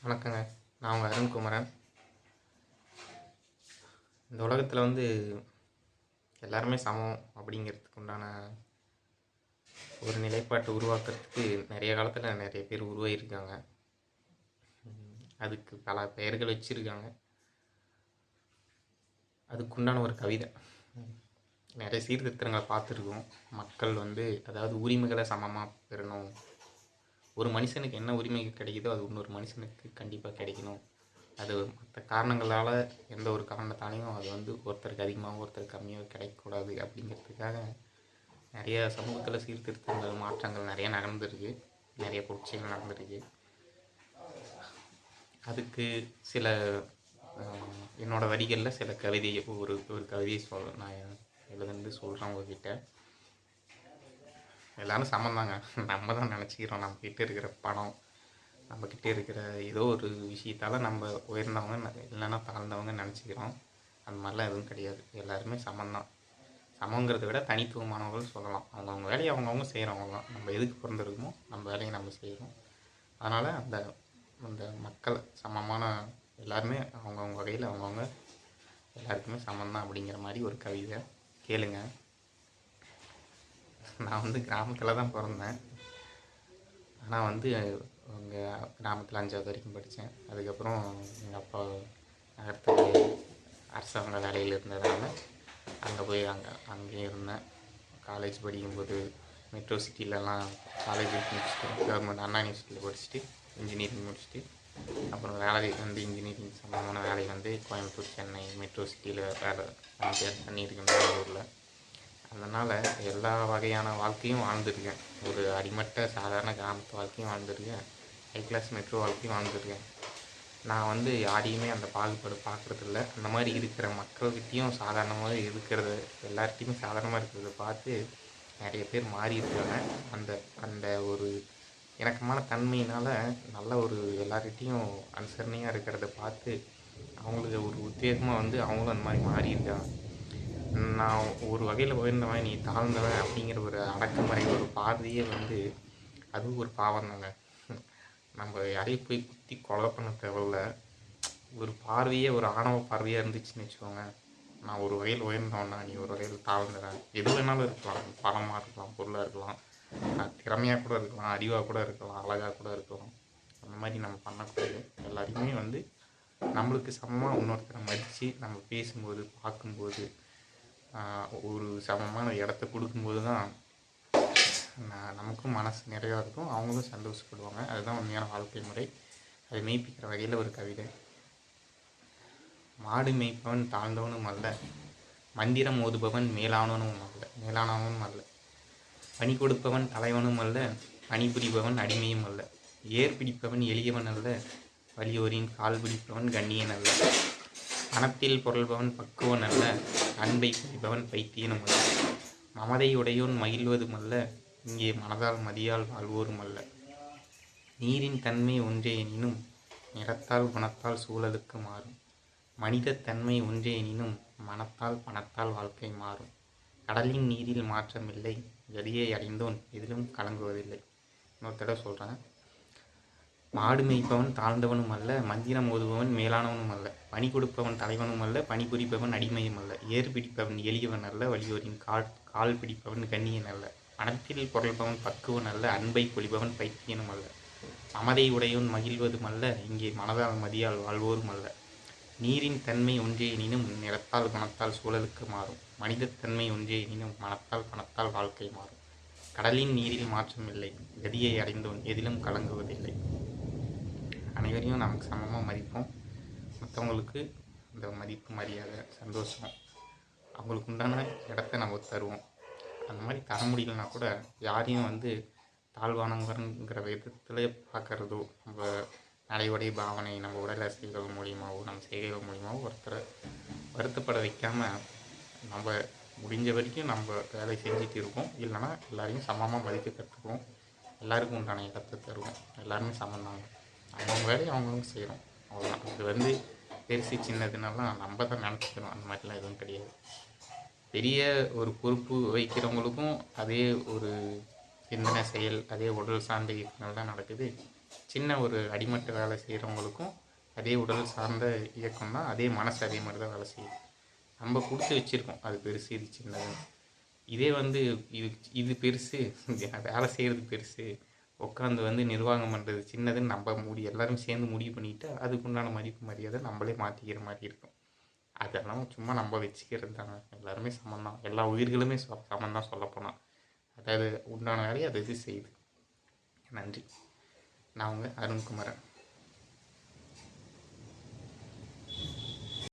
வணக்கங்க. நான் உங்க அருண்குமரன். இந்த உலகத்தில் எல்லாருமே சமம் அப்படிங்கிறதுக்கு உண்டான ஒரு நிலைப்பாட்டை உருவாக்குறதுக்கு நிறைய காலத்தில் நிறைய பேர் உருவாகியிருக்காங்க. அதுக்கு பல பெயர்கள் வச்சுருக்காங்க. அதுக்குண்டான ஒரு கவிதை. நிறைய சீர்திருத்தங்களை பார்த்துருக்கோம். மக்கள் அதாவது உரிமைகளை சமமாக பெறணும். ஒரு மனுஷனுக்கு என்ன உரிமை கிடைக்குதோ அது இன்னொரு மனுஷனுக்கு கண்டிப்பாக கிடைக்கணும். அது மற்ற காரணங்களால் எந்த ஒரு காரணத்தாலையும் அது ஒருத்தருக்கு அதிகமாக ஒருத்தருக்கு கம்மியாக கிடைக்கக்கூடாது அப்படிங்கிறதுக்காக நிறைய சமூகத்தில் சீர்திருத்தங்கள் மாற்றங்கள் நிறைய நடந்துருக்கு. நிறைய புரட்சிகள் நடந்துருக்கு. அதுக்கு சில என்னோடய வரிகளில் சில கவிதையை ஒரு கவிதையை நான் எழுதுந்து சொல்கிறேன் உங்ககிட்ட. எல்லோரும் சமந்தாங்க. நம்ம தான் நினச்சிக்கிறோம் நம்மக்கிட்ட இருக்கிற பணம், நம்மக்கிட்ட இருக்கிற ஏதோ ஒரு விஷயத்தால் நம்ம உயர்ந்தவங்க இல்லைன்னா தாழ்ந்தவங்க நினச்சிக்கிறோம். அந்த மாதிரிலாம் எதுவும் கிடையாது. எல்லாருமே சமந்தான். சமங்கிறத விட தனித்துவமானவர்கள் சொல்லலாம். அவங்கவுங்க வேலையை அவங்கவுங்க செய்கிறவங்க தான். நம்ம எதுக்கு பிறந்திருக்கோமோ நம்ம வேலையை நம்ம செய்கிறோம். அதனால் அந்த மக்கள் சமமான எல்லாருமே அவங்கவுங்க வகையில் அவங்கவுங்க எல்லாருக்குமே சமந்தான் அப்படிங்கிற மாதிரி ஒரு கவிதை. கேளுங்க. நான் கிராமத்தில் தான் பிறந்தேன். ஆனால் எங்கள் கிராமத்தில் 5வது வரைக்கும் படித்தேன். அதுக்கப்புறம் எங்கள் அப்பா நகரத்துக்கு அரசாங்க வேலையில் இருந்ததுனால அங்கே போய் அங்கேயும் இருந்தேன். காலேஜ் படிக்கும்போது மெட்ரோ சிட்டிலலாம் காலேஜ் முடிச்சுட்டு கவர்மெண்ட் அண்ணா யூனிவர்சிட்டியில் படிச்சுட்டு இன்ஜினியரிங் முடிச்சுட்டு அப்புறம் வேலை இன்ஜினியரிங் சம்பந்தமான வேலை கோயம்புத்தூர், சென்னை மெட்ரோ சிட்டியில் வேலை பண்ணியிருக்கேன் பெங்களூரில். அதனால் எல்லா வகையான வாழ்க்கையும் வாழ்ந்துருக்கேன். ஒரு அடிமட்ட சாதாரண கிராமத்து வாழ்க்கையும் வாழ்ந்துருக்கேன். ஹை கிளாஸ் மெட்ரோ வாழ்க்கையும் வாழ்ந்துருக்கேன். நான் யாரையுமே அந்த பாகுபாடு பார்க்குறதில்ல. அந்த மாதிரி இருக்கிற மக்கள்கிட்டையும் சாதாரணமாக இருக்கிறத எல்லார்கிட்டையுமே சாதாரணமாக இருக்கிறத பார்த்து நிறைய பேர் மாறி இருக்காங்க. அந்த அந்த ஒரு இணக்கமான தன்மையினால் நல்ல ஒரு எல்லார்கிட்டையும் அனுசரணையாக இருக்கிறத பார்த்து அவங்களுக்கு ஒரு உத்வேகமாக அவங்களும் அந்த மாதிரி மாறி இருக்காங்க. நான் ஒரு வகையில் உயர்ந்தவன், நீ தாழ்ந்தவன் அப்படிங்கிற ஒரு அடக்குமுறை ஒரு பார்வையே அதுவும் ஒரு பாவம் தாங்க. நம்ம யாரையும் போய் குத்தி கொலை பண்ண தேவையில்ல. ஒரு பார்வையே ஒரு ஆணவ பார்வையாக இருந்துச்சுன்னு வச்சுக்கோங்க. நான் ஒரு வகையில் உயர்ந்தவனா, நீ ஒரு வகையில் தாழ்ந்தவன், எது வேணாலும் இருக்கலாம். பணமாக இருக்கலாம், பொருளாக இருக்கலாம், திறமையாக கூட இருக்கலாம், அறிவாக கூட இருக்கலாம், அழகாக கூட இருக்கலாம். அந்த மாதிரி நம்ம பண்ணக்கூடாது. எல்லாரையுமே நம்மளுக்கு சமமாக இன்னொருத்தரை மதித்து நம்ம பேசும்போது பார்க்கும்போது ஒரு சமமான இடத்த கொடுக்கும்போது தான் நமக்கும் மனசு நிறைவாக இருக்கும். அவங்களும் சந்தோஷப்படுவாங்க. அதுதான் உண்மையான வாழ்க்கை முறை. அதை மெய்ப்பிக்கிற வகையில் ஒரு கவிதை. மாடு மேய்ப்பவன் தாழ்ந்தவனும் அல்ல, மந்திரம் ஓதுபவன் மேலானவனும் அல்ல, பணி கொடுப்பவன் தலைவனும் அல்ல, பணிபுரிபவன் அடிமையும் அல்ல, ஏர் பிடிப்பவன் எளியவன் அல்ல, வலியோரின் கால் பிடிப்பவன் கண்ணியன் அல்ல, பணத்தில் பொருள்பவன் பக்குவன் அல்ல, அன்பை குறிப்பவன் பைத்தியனும் அல்ல, மமதை உடையோன் மகிழ்வதும் அல்ல, இங்கே மனதால் மதியால் வாழ்வோரும் அல்ல, நீரின் தன்மை ஒன்றே எனினும் நிறத்தால் குணத்தால் சூழலுக்கு மாறும், மனித தன்மை ஒன்றே எனினும் மனத்தால் பணத்தால் வாழ்க்கை மாறும், கடலின் நீரில் மாற்றமில்லை, கதியை அடைந்தோன் எதிலும் கலங்குவதில்லை. இன்னொரு தடவை சொல்கிறேன். மாடு மேய்ப்பவன் தாழ்ந்தவனும் அல்ல, மந்திரம் ஓதுபவன் மேலானவனும் அல்ல, பணி கொடுப்பவன் தலைவனும் அல்ல, பணிபுரிப்பவன் அடிமையும் அல்ல, ஏறு பிடிப்பவன் எளியவன் அல்ல, வலியோரின் கால் பிடிப்பவன் கண்ணியன் அல்ல, பணத்தில் பொருள்பவன் பக்குவன் அல்ல, அன்பை பொழிபவன் பைத்தியனும் அல்ல, மமதை உடையோன் மகிழ்வதும் அல்ல, இங்கே மனதால் மதியால் வாழ்வோரும் அல்ல, நீரின் தன்மை ஒன்றே எனினும் நிறத்தால் குணத்தால் சூழலுக்கு மாறும், மனித தன்மை ஒன்றே எனினும் மனத்தால் பணத்தால் வாழ்க்கை மாறும், கடலின் நீரில் மாற்றமில்லை, கதியை அடைந்தோன் எதிலும் கலங்குவதில்லை. அனைவரையும் நமக்கு சமமாக மதிப்போம். மற்றவங்களுக்கு இந்த மதிப்பு, மரியாதை, சந்தோஷம் அவங்களுக்கு உண்டான இடத்த நம்ம தருவோம். அந்த மாதிரி தர முடியலனா கூட யாரையும் தாழ்வானவங்கிற விதத்தில் பார்க்குறதோ, நம்ம நடைமுறை பாவனை, நம்ம உடல் அசைகள் மூலியமாகவோ நம்ம செய்கைகள் மூலியமாகவோ ஒருத்தரை வருத்தப்பட வைக்காமல் நம்ம முடிஞ்ச வரைக்கும் நம்ம வேலை செஞ்சுட்டு இருக்கோம். இல்லைனா எல்லாரையும் சமமாக மதிக்க கற்றுக்குவோம். எல்லாருக்கும் உண்டான இடத்தை தருவோம். எல்லாருமே சமந்தாங்க. அவங்க வேலையை அவங்களும் செய்கிறோம். அவ்வளோதான். இது பெருசு சின்னதுனாலாம் நம்ம தான் நினச்சிக்கிறோம். அந்த மாதிரிலாம் எதுவும் கிடையாது. பெரிய ஒரு பொறுப்பு வகிக்கிறவங்களுக்கும் அதே ஒரு சிந்தனை செயல், அதே உடல் சார்ந்த இயக்கங்கள் தான் நடக்குது. சின்ன ஒரு அடிமட்ட வேலை செய்கிறவங்களுக்கும் அதே உடல் சார்ந்த இயக்கம் தான், அதே மனசு அதே மாதிரி தான் வேலை செய்யும். நம்ம கொடுத்து வச்சுருக்கோம் அது பெருசு இது சின்னதுன்னு. இதே வந்து இது இது பெருசு, வேலை செய்கிறது பெருசு, உட்காந்து நிர்வாகம் பண்ணுறது சின்னதுன்னு நம்ம எல்லோரும் சேர்ந்து முடிவு பண்ணிக்கிட்டு அதுக்குண்டான மதிப்பு மரியாதை நம்மளே மாற்றிக்கிற மாதிரி இருக்கும். அதெல்லாம் சும்மா நம்ம வச்சுக்கிறது தாங்க. எல்லாருமே சமந்தான், எல்லா உயிர்களுமே சமந்தான் சொல்லப்போனால். அதாவது உண்டான வேலையை அது இது செய்யுது. நன்றி. நான் உங்கள் அருண்குமரன்.